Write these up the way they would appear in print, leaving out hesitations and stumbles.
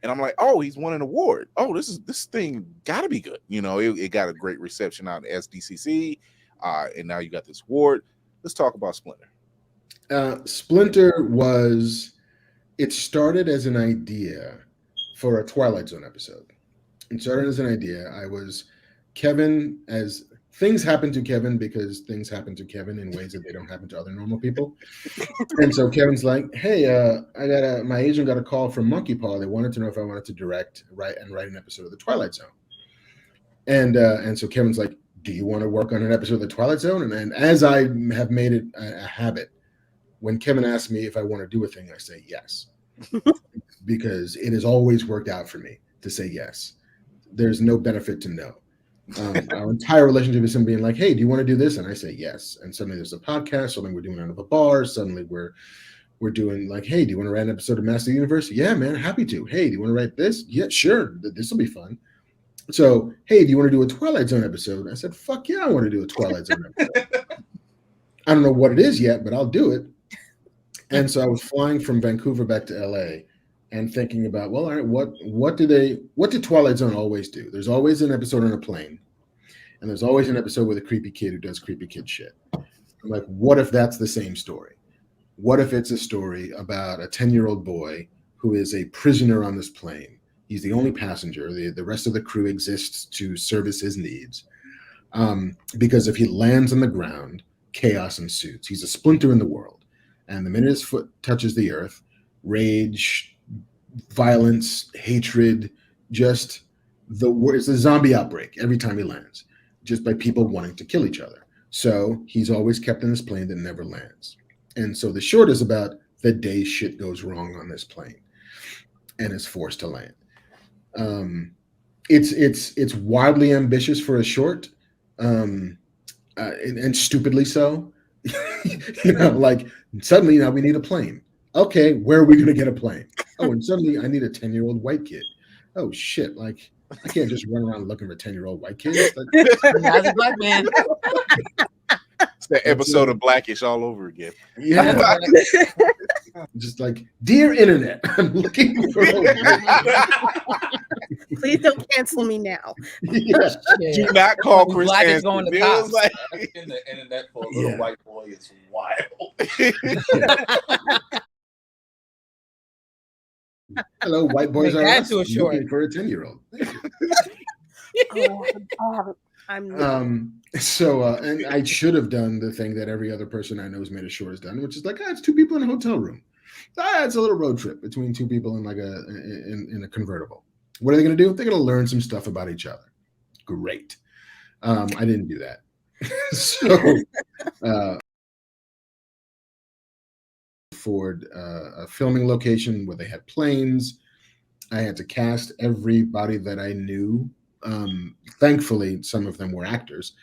And I'm like, oh, he's won an award. Oh, this thing got to be good. It got a great reception out at SDCC, and now you got this award. Let's talk about Splinter. Splinter it started as an idea for a Twilight Zone episode. It started as an idea. Kevin, as things happen to Kevin because things happen to Kevin in ways that they don't happen to other normal people. And so Kevin's like, hey, my agent got a call from Monkey Paw. They wanted to know if I wanted to write an episode of The Twilight Zone. And so Kevin's like, do you want to work on an episode of The Twilight Zone? And as I have made it a habit, when Kevin asks me if I want to do a thing, I say yes. Because it has always worked out for me to say yes. There's no benefit to no. Our entire relationship is him being like, hey, do you want to do this? And I say yes. And suddenly there's a podcast. Suddenly we're doing it out of a bar. Suddenly we're doing like, hey, do you want to write an episode of Master Universe? Yeah, man, happy to. Hey, do you want to write this? Yeah, sure. This will be fun. So, hey, do you want to do a Twilight Zone episode? I said, fuck yeah, I want to do a Twilight Zone episode. I don't know what it is yet, but I'll do it. And so I was flying from Vancouver back to LA and thinking about, well, all right, what did Twilight Zone always do? There's always an episode on a plane, and there's always an episode with a creepy kid who does creepy kid shit. I'm like, what if that's the same story? What if it's a story about a 10-year-old boy who is a prisoner on this plane? He's the only passenger. The rest of the crew exists to service his needs. Because if he lands on the ground, chaos ensues. He's a splinter in the world. And the minute his foot touches the earth, rage, violence, hatred, it's a zombie outbreak every time he lands, just by people wanting to kill each other. So he's always kept in this plane that never lands. And so the short is about the day shit goes wrong on this plane and is forced to land. It's wildly ambitious for a short, and stupidly so. Like suddenly now we need a plane. Okay, where are we going to get a plane? Oh, and suddenly I need a 10-year-old white kid. Oh shit! Like I can't just run around looking for 10-year-old white kids. As a black man. It's that episode of Blackish all over again. Yeah. Just like, dear internet, I'm looking for Please don't cancel me now. Yeah. Do not call Chris Black is Hansen. going to It was cops. like- In the internet for a little white boy is wild. Hello, white boys Make are that us. to a short. Looking for a 10-year-old. I'm And I should have done the thing that every other person I know who's made a short has done, which is like, it's two people in a hotel room. It's a little road trip between two people in in a convertible. What are they going to do? They're going to learn some stuff about each other. Great. I didn't do that. For a filming location where they had planes, I had to cast everybody that I knew. Thankfully, some of them were actors,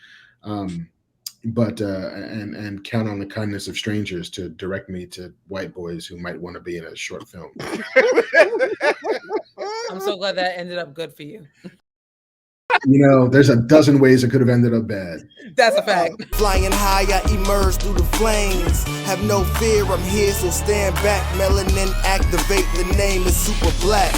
but count on the kindness of strangers to direct me to white boys who might want to be in a short film. I'm so glad that ended up good for you. There's a dozen ways it could have ended up bad. That's a fact. Flying high, I emerge through the flames. Have no fear, I'm here, so stand back. Melanin activate, the name is super black.